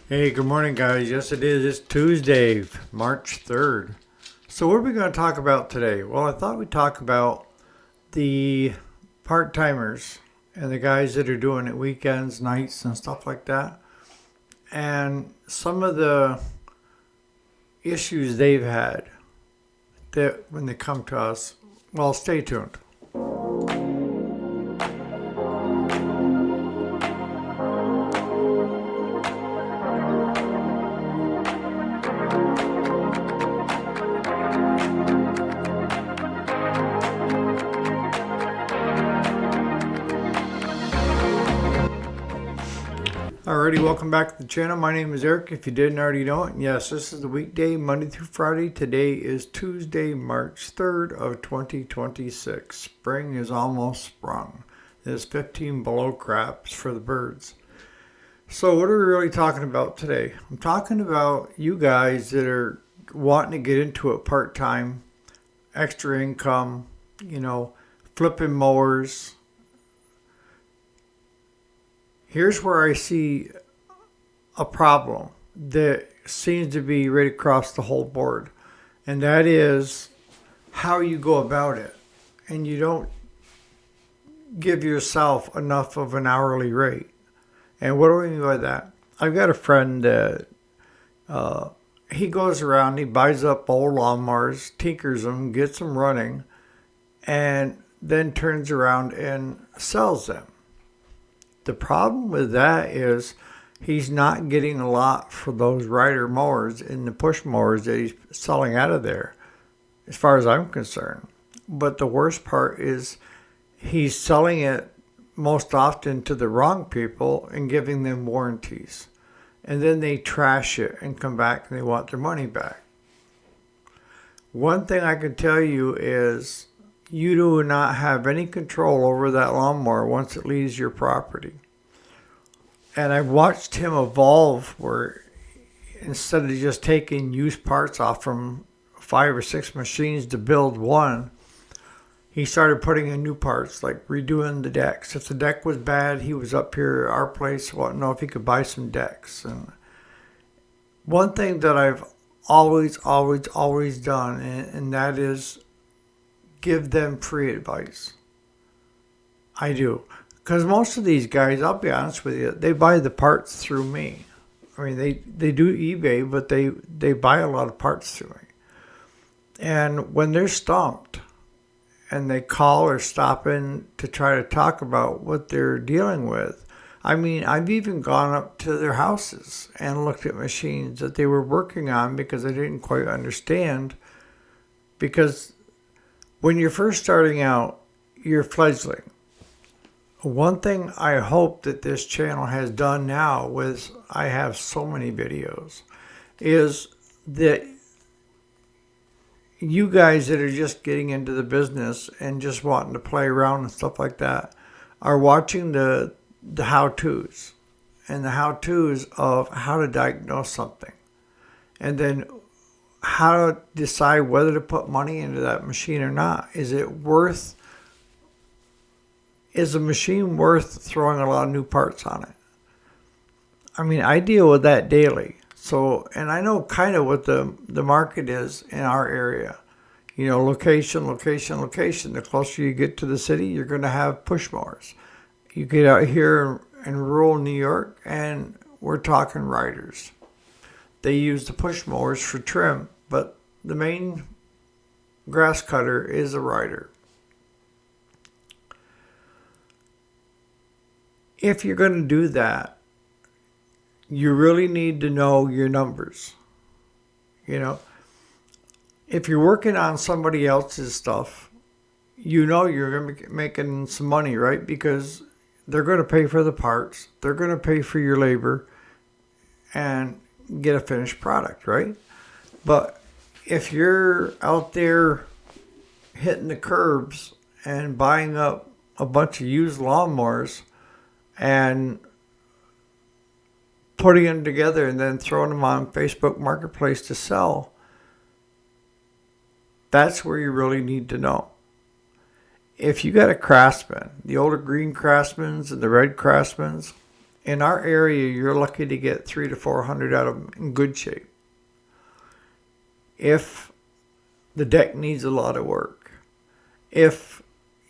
Hey, good morning, guys. Yes, it is. It's Tuesday, March 3rd. So, what are we going to talk about today? Well, I thought we'd talk about the part timers and the guys that are doing it weekends, nights, and stuff like that, and some of the issues they've had that when they come to us. Well, stay tuned. Alrighty, welcome back to the channel. My name is Eric, if you didn't already know it. Yes, this is the weekday, Monday through Friday. Today is Tuesday, March 3rd of 2026. Spring is almost sprung. There's 15 below craps for the birds. So what are we really talking about today? I'm talking about you guys that are wanting to get into it part-time, extra income, flipping mowers. Here's where I see a problem that seems to be right across the whole board, and that is how you go about it. And you don't give yourself enough of an hourly rate. And what do I mean by that? I've got a friend that he goes around, he buys up old lawnmowers, tinkers them, gets them running, and then turns around and sells them. The problem with that is he's not getting a lot for those rider mowers and the push mowers that he's selling out of there, as far as I'm concerned. But the worst part is he's selling it most often to the wrong people and giving them warranties. And then they trash it and come back and they want their money back. One thing I can tell you is you do not have any control over that lawnmower once it leaves your property. And I've watched him evolve where instead of just taking used parts off from 5 or 6 machines to build one, he started putting in new parts, like redoing the decks. If the deck was bad, he was up here at our place wanting to know if he could buy some decks. And one thing that I've always done, and that is give them free advice. I do. Because most of these guys, I'll be honest with you, they buy the parts through me. I mean, they do eBay, but they buy a lot of parts through me. And when they're stumped and they call or stop in to try to talk about what they're dealing with, I mean, I've even gone up to their houses and looked at machines that they were working on because I didn't quite understand. Because when you're first starting out, you're fledgling. One thing I hope that this channel has done now with I have so many videos is that you guys that are just getting into the business and just wanting to play around and stuff like that are watching the how-tos and the how-tos of how to diagnose something and then how to decide whether to put money into that machine or not. Is a machine worth throwing a lot of new parts on it? I mean, I deal with that daily. So, and I know kind of what the market is in our area. Location. The closer you get to the city, you're going to have push mowers. You get out here in rural New York, and we're talking riders. They use the push mowers for trim, but the main grass cutter is a rider. If you're going to do that, you really need to know your numbers. If you're working on somebody else's stuff, you're going to be making some money, right? Because they're going to pay for the parts, they're going to pay for your labor, and get a finished product, right? But if you're out there hitting the curbs and buying up a bunch of used lawnmowers and putting them together and then throwing them on Facebook Marketplace to sell, that's where you really need to know. If you got a Craftsman, the older green Craftsmans and the red Craftsmans, In our area, you're lucky to get 300 to 400 out of them in good shape. If the deck needs a lot of work, if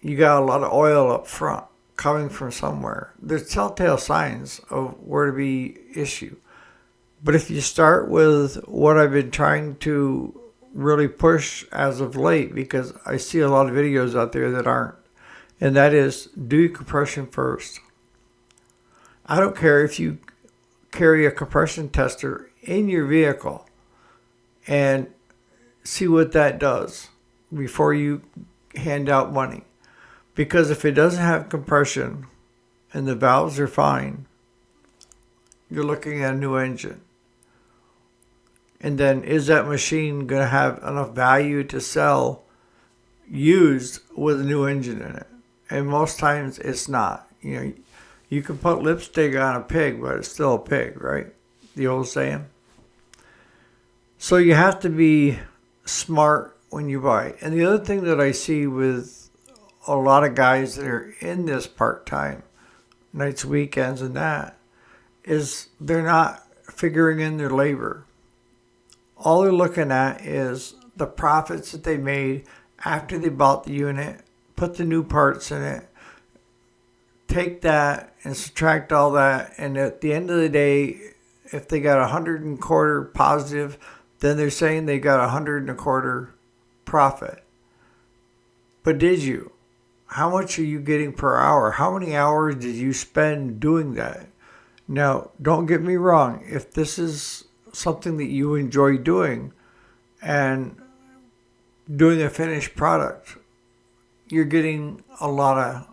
you got a lot of oil up front coming from somewhere, there's telltale signs of where to be issue. But if you start with what I've been trying to really push as of late, because I see a lot of videos out there that aren't, and that is do your compression first. I don't care if you carry a compression tester in your vehicle and see what that does before you hand out money. Because if it doesn't have compression and the valves are fine, you're looking at a new engine. And then is that machine going to have enough value to sell used with a new engine in it? And most times it's not. You know, you can put lipstick on a pig, but it's still a pig, right? The old saying. So you have to be smart when you buy. And the other thing that I see with a lot of guys that are in this part-time, nights, weekends and that, is they're not figuring in their labor. All they're looking at is the profits that they made after they bought the unit, put the new parts in it, take that and subtract all that, and at the end of the day, if they got 100 and a quarter positive, then they're saying they got 100 and a quarter profit. But did you? How much are you getting per hour? How many hours did you spend doing that? Now, don't get me wrong. If this is something that you enjoy doing and doing a finished product, you're getting a lot of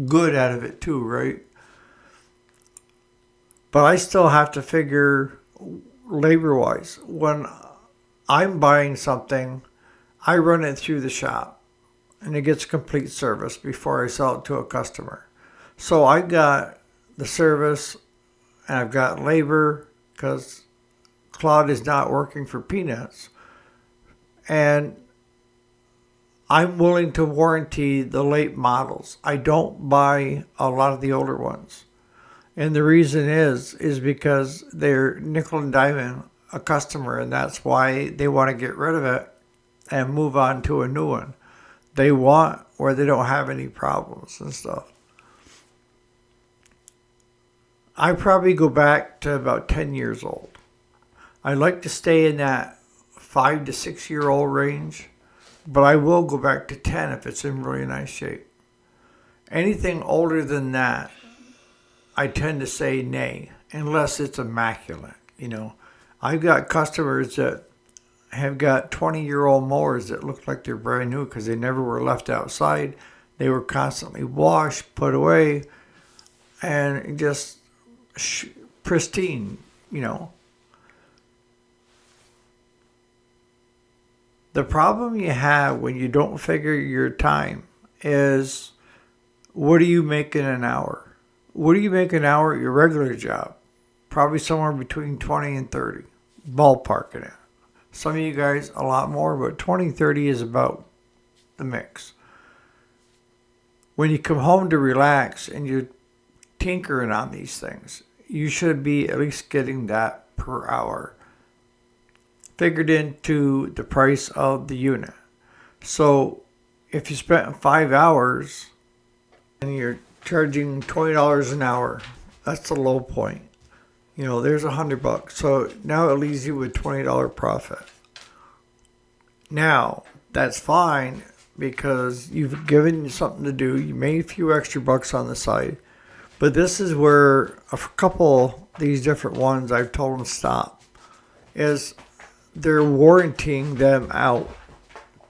good out of it too, right? But I still have to figure labor-wise. When I'm buying something, I run it through the shop and it gets complete service before I sell it to a customer. So I got the service and I've got labor because Claude is not working for peanuts. And I'm willing to warranty the late models. I don't buy a lot of the older ones. And the reason is because they're nickel and diamond a customer, and that's why they want to get rid of it and move on to a new one. They want where they don't have any problems and stuff. I probably go back to about 10 years old. I like to stay in that 5 to 6 year old range, but I will go back to 10 if it's in really nice shape. Anything older than that, I tend to say nay, unless it's immaculate. You know, I've got customers that have got 20-year-old mowers that look like they're brand new because they never were left outside. They were constantly washed, put away, and just pristine, you know. The problem you have when you don't figure your time is, what do you make in an hour? What do you make an hour at your regular job? Probably somewhere between 20 and 30, ballparking it. Some of you guys a lot more, but 20, 30 is about the mix. When you come home to relax and you're tinkering on these things, you should be at least getting that per hour figured into the price of the unit. So if you spent 5 hours and you're charging $20 an hour, that's the low point. You know, there's $100. So now it leaves you with $20 profit. Now, that's fine because you've given something to do. You made a few extra bucks on the side. But this is where a couple of these different ones I've told them stop. Is they're warranting them out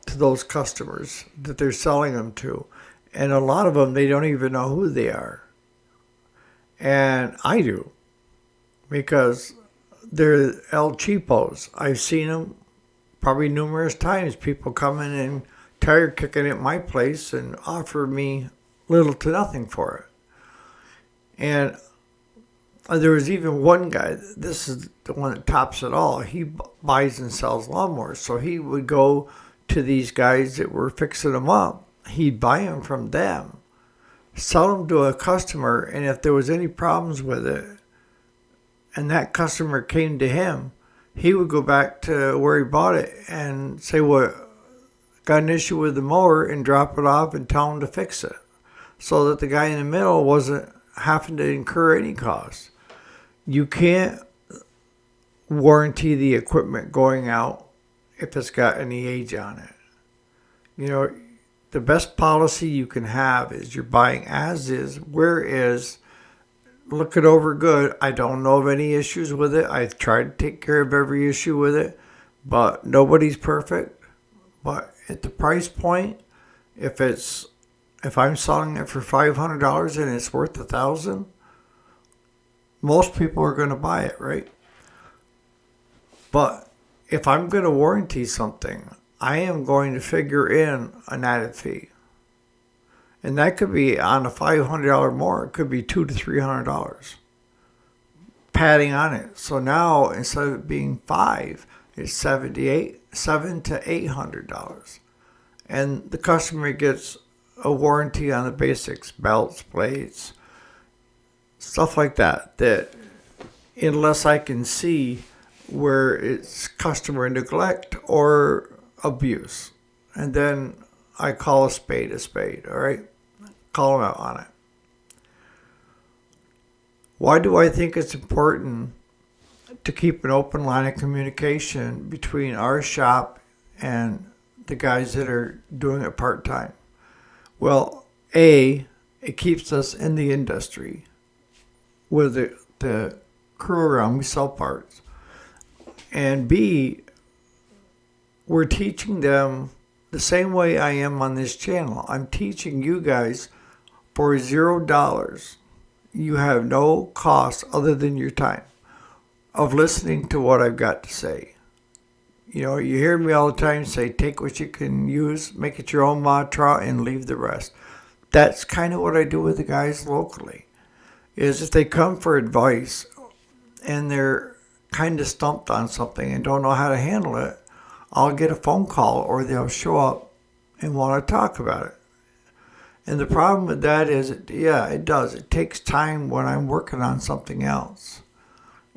to those customers that they're selling them to. And a lot of them, they don't even know who they are. And I do. Because they're El Cheapos. I've seen them probably numerous times. People come in and tire kicking at my place and offer me little to nothing for it. And there was even one guy, this is the one that tops it all. He buys and sells lawnmowers. So he would go to these guys that were fixing them up. He'd buy them from them sell them to a customer, and if there was any problems with it, and that customer came to him, he would go back to where he bought it and say, well, got an issue with the mower, and drop it off and tell him to fix it, so that the guy in the middle wasn't having to incur any cost. You can't warranty the equipment going out if it's got any age on it. You know, the best policy you can have is you're buying as is, where is, look it over good. I don't know of any issues with it. I've tried to take care of every issue with it, but nobody's perfect. But at the price point, if I'm selling it for $500 and it's worth $1,000, most people are going to buy it, right? But if I'm going to warranty something, I am going to figure in an added fee. And that could be on a $500 more. It could be $200 to $300 padding on it. So now instead of it being $500, it's $700 to $800. And the customer gets a warranty on the basics, belts, blades, stuff like that, that unless I can see where it's customer neglect or abuse. And then I call a spade, all right? Call them out on it. Why do I think it's important to keep an open line of communication between our shop and the guys that are doing it part-time? Well, A, it keeps us in the industry with the crew around. We sell parts. And B, we're teaching them the same way I am on this channel. I'm teaching you guys for $0. You have no cost other than your time of listening to what I've got to say. You know, you hear me all the time say, take what you can use, make it your own mantra, and leave the rest. That's kind of what I do with the guys locally, is if they come for advice and they're kind of stumped on something and don't know how to handle it, I'll get a phone call or they'll show up and want to talk about it. And the problem with that is, it does. It takes time when I'm working on something else.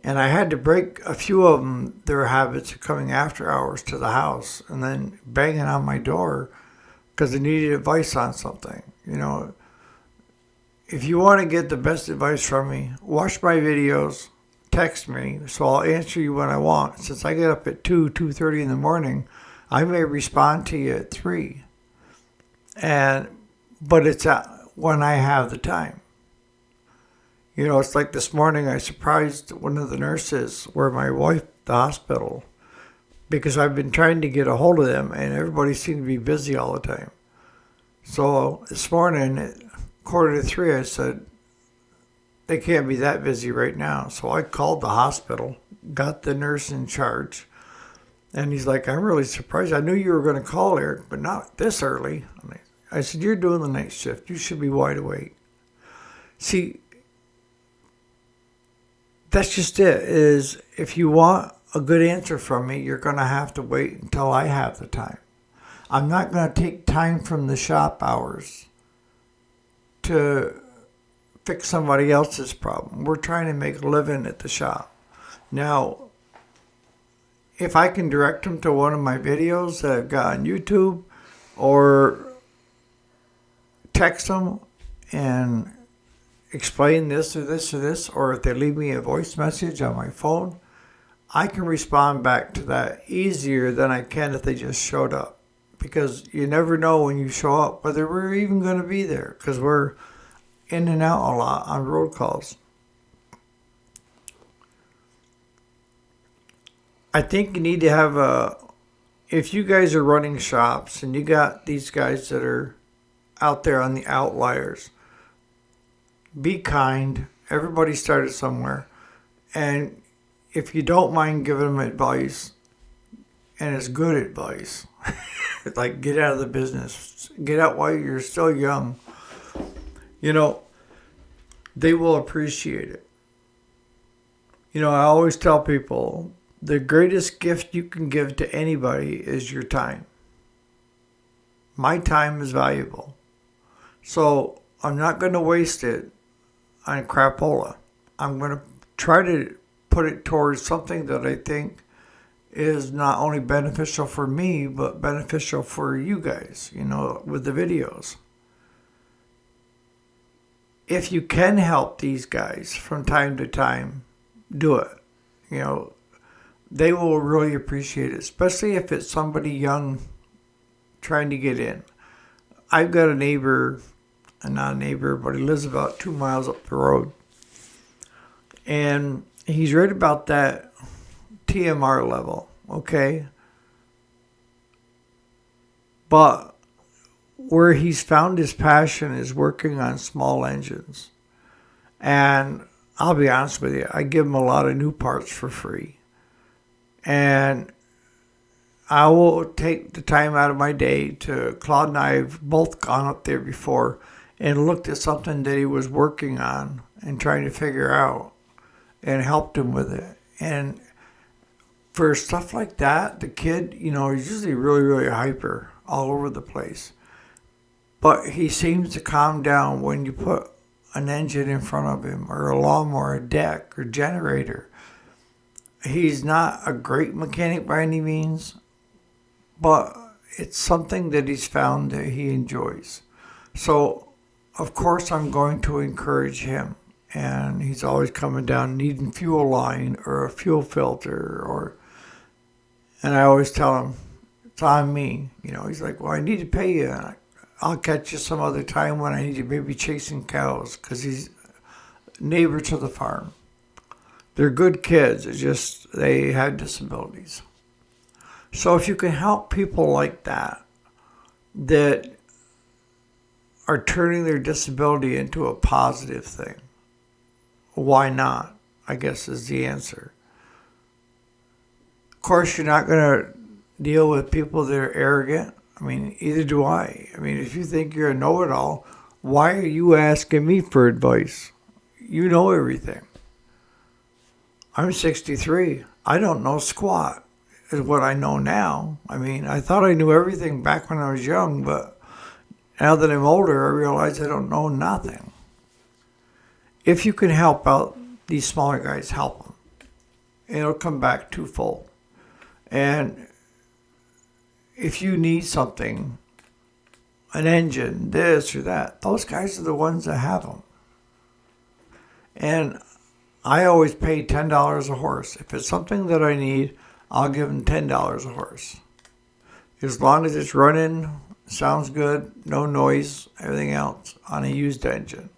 And I had to break a few of them, their habits of coming after hours to the house and then banging on my door because they needed advice on something. You know, if you want to get the best advice from me, watch my videos, text me, so I'll answer you when I want. Since I get up at 2:30 in the morning, I may respond to you at 3. But it's when I have the time. You know, it's like this morning I surprised one of the nurses where my wife at the hospital, because I've been trying to get a hold of them and everybody seemed to be busy all the time. So this morning at 2:45, I said, they can't be that busy right now. So I called the hospital, got the nurse in charge, and he's like, I'm really surprised. I knew you were going to call, Eric, but not this early. I said, you're doing the night shift. You should be wide awake. See, that's just it, is if you want a good answer from me, you're going to have to wait until I have the time. I'm not going to take time from the shop hours to fix somebody else's problem. We're trying to make a living at the shop. Now, if I can direct them to one of my videos that I've got on YouTube, or text them and explain this or this or this, or if they leave me a voice message on my phone, I can respond back to that easier than I can if they just showed up. Because you never know when you show up whether we're even going to be there, because we're in and out a lot on road calls. I think you need to have if you guys are running shops and you got these guys that are out there on the outliers, be kind. Everybody started somewhere. And if you don't mind giving them advice, and it's good advice, like get out of the business, get out while you're still young, you know, they will appreciate it. You know, I always tell people the greatest gift you can give to anybody is your time. My time is valuable. So I'm not going to waste it on crapola. I'm going to try to put it towards something that I think is not only beneficial for me, but beneficial for you guys, with the videos. If you can help these guys from time to time, do it. They will really appreciate it, especially if it's somebody young trying to get in. I've got a neighbor, not a neighbor, but he lives about 2 miles up the road. And he's right about that TMR level, okay? But where he's found his passion is working on small engines. And I'll be honest with you, I give him a lot of new parts for free. And I will take the time out of my day to, Claude and I have both gone up there before and looked at something that he was working on and trying to figure out and helped him with it. And for stuff like that, the kid, he's usually really, really hyper all over the place. But he seems to calm down when you put an engine in front of him or a lawnmower, a deck, or generator. He's not a great mechanic by any means, but it's something that he's found that he enjoys. So, of course, I'm going to encourage him. And he's always coming down needing fuel line or a fuel filter, and I always tell him, it's on me. He's like, well, I need to pay you. I'll catch you some other time when I need you maybe chasing cows, because he's neighbor to the farm. They're good kids. It's just they have disabilities. So if you can help people like that are turning their disability into a positive thing, why not? I guess is the answer. Of course, you're not going to deal with people that are arrogant. Either do I. If you think you're a know-it-all, why are you asking me for advice? You know everything. I'm 63. I don't know squat, is what I know now. I thought I knew everything back when I was young, but now that I'm older, I realize I don't know nothing. If you can help out these smaller guys, help them. It'll come back twofold. And if you need something, an engine, this or that, those guys are the ones that have them. And I always pay $10 a horse. If it's something that I need, I'll give them $10 a horse. As long as it's running, sounds good, no noise, everything else on a used engine.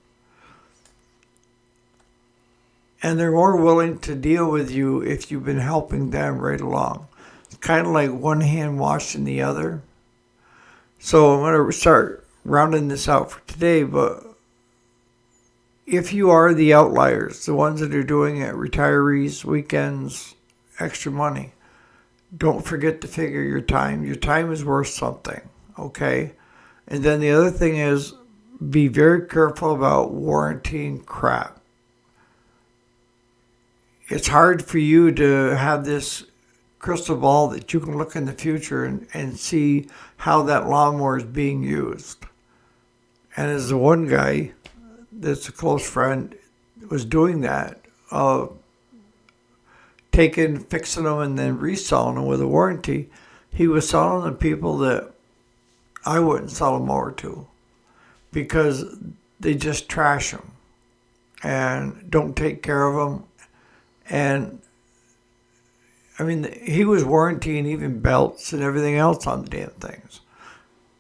And they're more willing to deal with you if you've been helping them right along. It's kind of like one hand washing the other. So I'm going to start rounding this out for today, but if you are the outliers, the ones that are doing it, retirees, weekends, extra money, don't forget to figure your time. Your time is worth something, okay? And then the other thing is, be very careful about warranting crap. It's hard for you to have this crystal ball that you can look in the future and see how that lawnmower is being used. And as the one guy that's a close friend was doing that, fixing them and then reselling them with a warranty, he was selling them to people that I wouldn't sell them over to, because they just trash them and don't take care of them. And he was warrantying even belts and everything else on the damn things.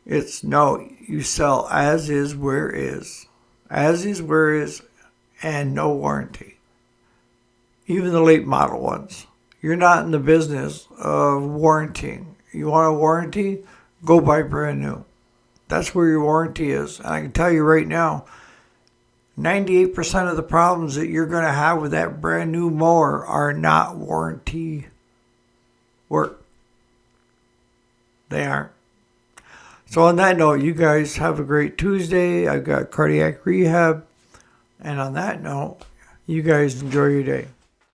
It's no, you sell as is, where is. As is, where is, and no warranty. Even the late model ones. You're not in the business of warranting. You want a warranty? Go buy brand new. That's where your warranty is. And I can tell you right now, 98% of the problems that you're going to have with that brand new mower are not warranty work. They aren't. So on that note, you guys have a great Tuesday. I've got cardiac rehab. And on that note, you guys enjoy your day.